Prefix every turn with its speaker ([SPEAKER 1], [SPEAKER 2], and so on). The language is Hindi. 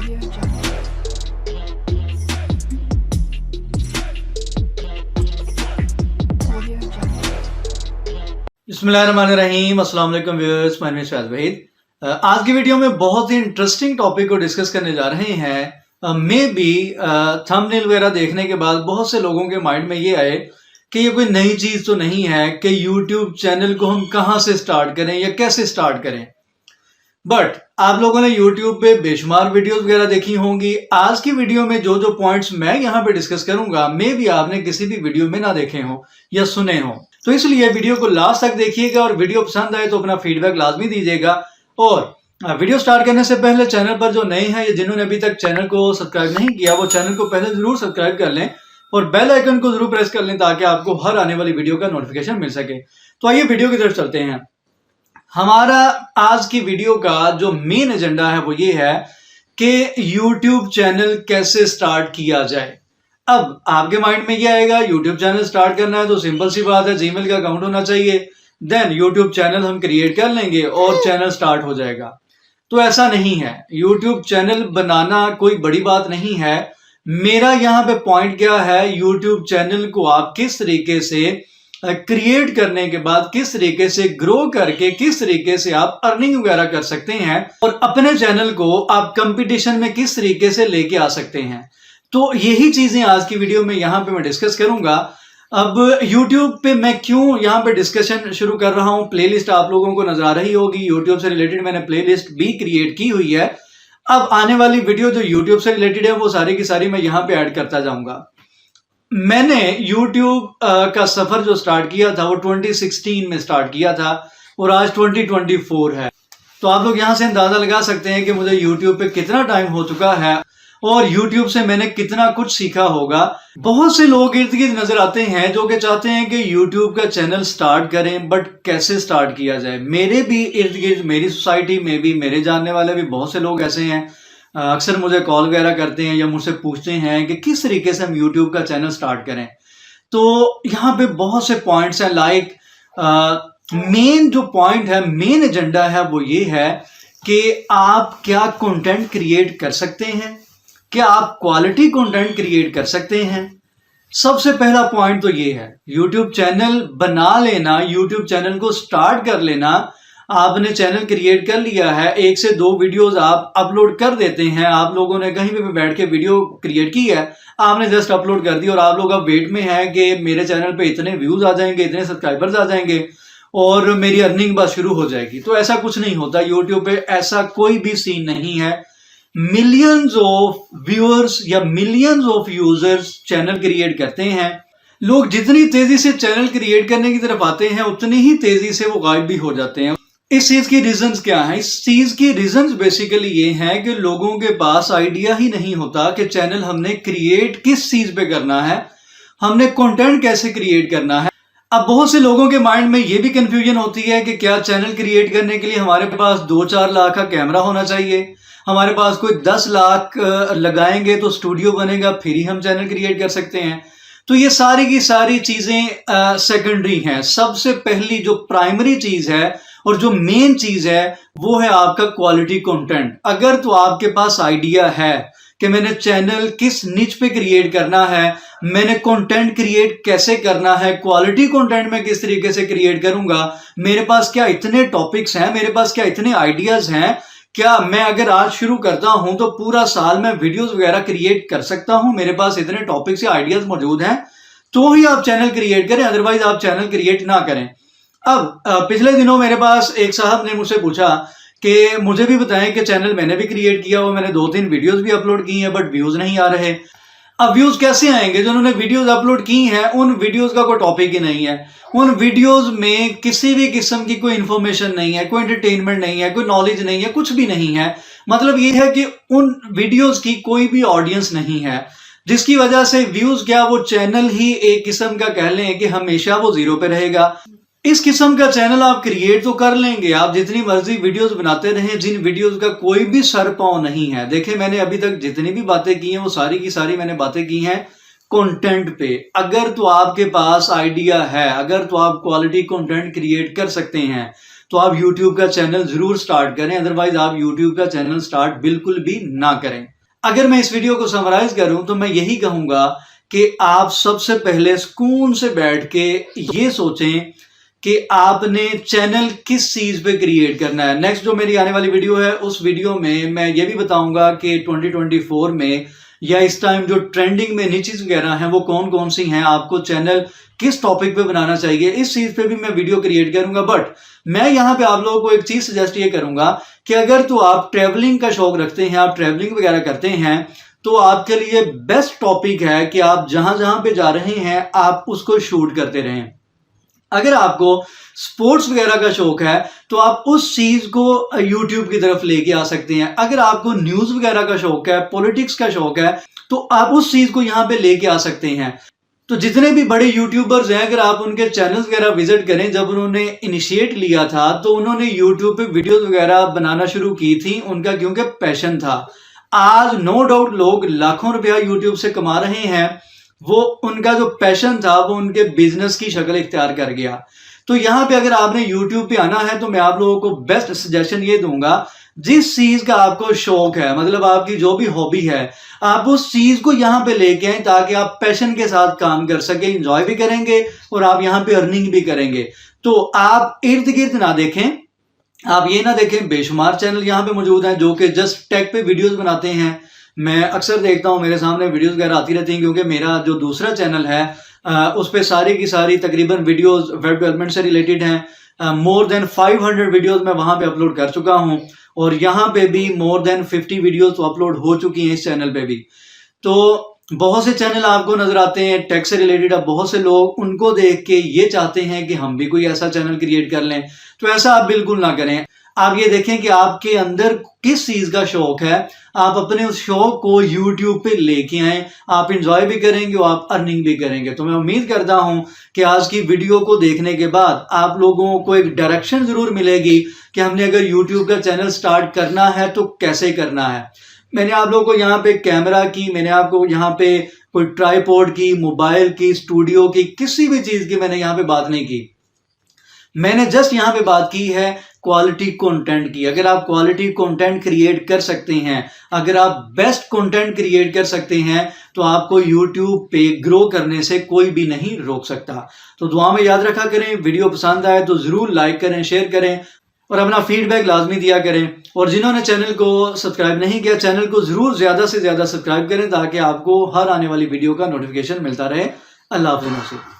[SPEAKER 1] Audio Jungle. Audio Jungle.
[SPEAKER 2] बिस्मिल्लाहिर्रहमानिर्रहीम। अस्सलाम वालेकुम व्यूअर्स, माय नेम इज फैज़ वहीद। आज की वीडियो में बहुत ही इंटरेस्टिंग टॉपिक को डिस्कस करने जा रहे हैं। मे बी थंबनेल वगैरह देखने के बाद बहुत से लोगों के माइंड में ये आए कि ये कोई नई चीज तो नहीं है कि यूट्यूब चैनल को हम कहाँ से स्टार्ट करें या कैसे स्टार्ट करें। बट आप लोगों ने यूट्यूब पे बेशुमार वीडियोस वगैरह देखी होंगी। आज की वीडियो में जो जो पॉइंट्स मैं यहाँ पे डिस्कस करूंगा मे बी आपने किसी भी वीडियो में ना देखे हो या सुने हो, तो इसलिए वीडियो को लास्ट तक देखिएगा और वीडियो पसंद आए तो अपना फीडबैक लाजमी दीजिएगा। और वीडियो स्टार्ट करने से पहले चैनल पर जो नए हैं या जिन्होंने अभी तक चैनल को सब्सक्राइब नहीं किया वो चैनल को पहले जरूर सब्सक्राइब कर लें और बेल आइकन को जरूर प्रेस कर लें ताकि आपको हर आने वाली वीडियो का नोटिफिकेशन मिल सके। तो आइए वीडियो की तरफ चलते हैं। हमारा आज की वीडियो का जो मेन एजेंडा है वो ये है कि YouTube चैनल कैसे स्टार्ट किया जाए। अब आपके माइंड में क्या आएगा, YouTube चैनल स्टार्ट करना है तो सिंपल सी बात है, जीमेल का अकाउंट होना चाहिए, देन YouTube चैनल हम क्रिएट कर लेंगे और चैनल स्टार्ट हो जाएगा। तो ऐसा नहीं है, YouTube चैनल बनाना कोई बड़ी बात नहीं है। मेरा यहाँ पे पॉइंट क्या है, YouTube चैनल को आप किस तरीके से क्रिएट करने के बाद किस तरीके से ग्रो करके किस तरीके से आप अर्निंग वगैरह कर सकते हैं और अपने चैनल को आप कंपटीशन में किस तरीके से लेके आ सकते हैं। तो यही चीजें आज की वीडियो में यहाँ पे मैं डिस्कस करूंगा। अब YouTube पे मैं क्यों यहाँ पे डिस्कशन शुरू कर रहा हूँ, प्लेलिस्ट आप लोगों को नजर आ रही होगी। YouTube से रिलेटेड मैंने प्लेलिस्ट भी क्रिएट की हुई है। अब आने वाली वीडियो जो YouTube से रिलेटेड है वो सारी की सारी मैं यहाँ पे ऐड करता जाऊंगा। मैंने YouTube का सफर जो स्टार्ट किया था वो 2016 में स्टार्ट किया था और आज 2024 है। तो आप लोग यहाँ से अंदाजा लगा सकते हैं कि मुझे YouTube पे कितना टाइम हो चुका है और YouTube से मैंने कितना कुछ सीखा होगा। बहुत से लोग इर्द गिर्द नजर आते हैं जो कि चाहते हैं कि YouTube का चैनल स्टार्ट करें, बट कैसे स्टार्ट किया जाए। मेरे भी इर्द गिर्द, मेरी सोसाइटी में भी, मेरे जानने वाले भी बहुत से लोग ऐसे हैं, अक्सर मुझे कॉल वगैरह करते हैं या मुझसे पूछते हैं कि किस तरीके से हम YouTube का चैनल स्टार्ट करें। तो यहाँ पे बहुत से पॉइंट्स हैं। लाइक मेन जो पॉइंट है, मेन एजेंडा है वो ये है कि आप क्या कंटेंट क्रिएट कर सकते हैं, क्या आप क्वालिटी कंटेंट क्रिएट कर सकते हैं। सबसे पहला पॉइंट तो ये है, YouTube चैनल बना लेना, YouTube चैनल को स्टार्ट कर लेना। आपने चैनल क्रिएट कर लिया है, 1 से 2 वीडियोस आप अपलोड कर देते हैं। आप लोगों ने कहीं पे बैठ के वीडियो क्रिएट की है, आपने जस्ट अपलोड कर दी और आप लोग अब वेट में है कि मेरे चैनल पे इतने व्यूज आ जाएंगे, इतने सब्सक्राइबर्स आ जाएंगे और मेरी अर्निंग बस शुरू हो जाएगी। तो ऐसा कुछ नहीं होता यूट्यूब पे, ऐसा कोई भी सीन नहीं है। मिलियंस ऑफ व्यूअर्स या millions of users channel create करते हैं। लोग जितनी तेजी से चैनल क्रिएट करने की तरफ आते हैं उतनी ही तेजी से वो गायब भी हो जाते हैं। इस चीज की रीजंस क्या हैं? इस चीज की रीजंस बेसिकली ये हैं कि लोगों के पास आइडिया ही नहीं होता कि चैनल हमने क्रिएट किस चीज पे करना है, हमने कंटेंट कैसे क्रिएट करना है। अब बहुत से लोगों के माइंड में ये भी कंफ्यूजन होती है कि क्या चैनल क्रिएट करने के लिए हमारे पास 2-4 लाख का कैमरा होना चाहिए, हमारे पास कोई 10 लाख लगाएंगे तो स्टूडियो बनेगा फिर ही हम चैनल क्रिएट कर सकते हैं। तो ये सारी की सारी चीजें सेकेंडरी हैं। सबसे पहली जो प्राइमरी चीज है और जो मेन चीज है वो है आपका क्वालिटी कंटेंट। अगर तो आपके पास आइडिया है कि मैंने चैनल किस निच पे क्रिएट करना है, मैंने कंटेंट क्रिएट कैसे करना है, क्वालिटी कंटेंट में किस तरीके से क्रिएट करूंगा, मेरे पास क्या इतने टॉपिक्स हैं, मेरे पास क्या इतने आइडियाज हैं, क्या मैं अगर आज शुरू करता हूं तो पूरा साल में वीडियोस वगैरह क्रिएट कर सकता हूं, मेरे पास इतने टॉपिक्स या आइडियाज मौजूद हैं, तो ही आप चैनल क्रिएट करें, अदरवाइज आप चैनल क्रिएट ना करें। अब पिछले दिनों मेरे पास एक साहब ने मुझसे पूछा कि मुझे भी बताएं कि चैनल मैंने भी क्रिएट किया हुआ, मैंने 2-3 वीडियोस भी अपलोड की हैं बट व्यूज नहीं आ रहे। अब व्यूज कैसे आएंगे? जो उन्होंने वीडियोस अपलोड की हैं उन वीडियोस का कोई टॉपिक ही नहीं है, उन वीडियोस में किसी भी किस्म की कोई इंफॉर्मेशन नहीं है, कोई एंटरटेनमेंट नहीं है, कोई नॉलेज नहीं है, कुछ भी नहीं है। मतलब ये है कि उन वीडियोस की कोई भी ऑडियंस नहीं है, जिसकी वजह से व्यूज क्या, वो चैनल ही एक किस्म का कह लें कि हमेशा वो 0 पे रहेगा। इस किस्म का चैनल आप क्रिएट तो कर लेंगे, आप जितनी मर्जी वीडियोस बनाते रहें, जिन वीडियोस का कोई भी सर पांव नहीं है। देखिए मैंने अभी तक जितनी भी बातें की हैं वो सारी की सारी मैंने बातें की हैं कंटेंट पे। अगर तो आपके पास आइडिया है, अगर तो आप क्वालिटी कंटेंट क्रिएट कर सकते हैं, तो आप YouTube का चैनल जरूर स्टार्ट करें, अदरवाइज आप YouTube का चैनल स्टार्ट बिल्कुल भी ना करें। अगर मैं इस वीडियो को समराइज करूं तो मैं यही कहूंगा कि आप सबसे पहले सुकून से बैठ के ये सोचें कि आपने चैनल किस चीज पे क्रिएट करना है। नेक्स्ट जो मेरी आने वाली वीडियो है उस वीडियो में मैं ये भी बताऊंगा कि 2024 में या इस टाइम जो ट्रेंडिंग में नीचेस वगैरह हैं वो कौन कौन सी हैं, आपको चैनल किस टॉपिक पे बनाना चाहिए, इस चीज पे भी मैं वीडियो क्रिएट करूंगा। बट मैं यहाँ पे आप लोगों को एक चीज सजेस्ट ये करूंगा कि अगर तो आप ट्रेवलिंग का शौक रखते हैं, आप ट्रेवलिंग वगैरह करते हैं, तो आपके लिए बेस्ट टॉपिक है कि आप जहां जहां पे जा रहे हैं आप उसको शूट करते रहें। अगर आपको स्पोर्ट्स वगैरह का शौक है तो आप उस चीज को यूट्यूब की तरफ लेके आ सकते हैं। अगर आपको न्यूज वगैरह का शौक है, पॉलिटिक्स का शौक है, तो आप उस चीज को यहां पे लेके आ सकते हैं। तो जितने भी बड़े यूट्यूबर्स हैं, अगर आप उनके चैनल्स वगैरह विजिट करें, जब उन्होंने इनिशिएट लिया था तो उन्होंने यूट्यूब पे वीडियोस वगैरह बनाना शुरू की थी, उनका क्योंकि पैशन था। आज नो डाउट लोग लाखों रुपया यूट्यूब से कमा रहे हैं, वो उनका जो पैशन था वो उनके बिजनेस की शक्ल इख्तियार कर गया। तो यहां पे अगर आपने यूट्यूब पे आना है तो मैं आप लोगों को बेस्ट सजेशन ये दूंगा, जिस चीज का आपको शौक है, मतलब आपकी जो भी हॉबी है, आप उस चीज को यहां पे लेके आए ताकि आप पैशन के साथ काम कर सके, इंजॉय भी करेंगे और आप यहां पे अर्निंग भी करेंगे। तो आप इर्द गिर्द ना देखें, आप ये ना देखें बेशुमार चैनल यहाँ पे मौजूद हैं जो कि जस्ट टेक पे वीडियोस बनाते हैं। मैं अक्सर देखता हूँ, मेरे सामने वीडियोस वगैरह आती रहती हैं, क्योंकि मेरा जो दूसरा चैनल है उस पे सारी की सारी तकरीबन वीडियोस वेब डेवलपमेंट से रिलेटेड हैं। मोर देन 500 वीडियोस मैं वहां पे अपलोड कर चुका हूं और यहाँ पे भी मोर देन 50 वीडियोस तो अपलोड हो चुकी हैं इस चैनल पे भी। तो बहुत से चैनल आपको नजर आते हैं टेक से रिलेटेड, अब बहुत से लोग उनको देख के ये चाहते हैं कि हम भी कोई ऐसा चैनल क्रिएट कर लें। तो ऐसा आप बिल्कुल ना करें। आप ये देखें कि आपके अंदर किस चीज का शौक है, आप अपने उस शौक को YouTube पे लेके आए, आप इंजॉय भी करेंगे और आप अर्निंग भी करेंगे। तो मैं उम्मीद करता हूं कि आज की वीडियो को देखने के बाद आप लोगों को एक डायरेक्शन जरूर मिलेगी कि हमने अगर YouTube का चैनल स्टार्ट करना है तो कैसे करना है। मैंने आप लोगों को यहाँ पे कैमरा की, मैंने आपको यहाँ पे कोई ट्राइपॉड की, मोबाइल की, स्टूडियो की, किसी भी चीज की मैंने यहाँ पे बात नहीं की। मैंने जस्ट यहाँ पे बात की है क्वालिटी कंटेंट की। अगर आप क्वालिटी कंटेंट क्रिएट कर सकते हैं, अगर आप बेस्ट कंटेंट क्रिएट कर सकते हैं, तो आपको YouTube पे ग्रो करने से कोई भी नहीं रोक सकता। तो दुआ में याद रखा करें, वीडियो पसंद आए तो जरूर लाइक करें, शेयर करें और अपना फीडबैक लाजमी दिया करें। और जिन्होंने चैनल को सब्सक्राइब नहीं किया, चैनल को जरूर ज्यादा से ज्यादा सब्सक्राइब करें ताकि आपको हर आने वाली वीडियो का नोटिफिकेशन मिलता रहे। अल्लाह हाफ़िज़।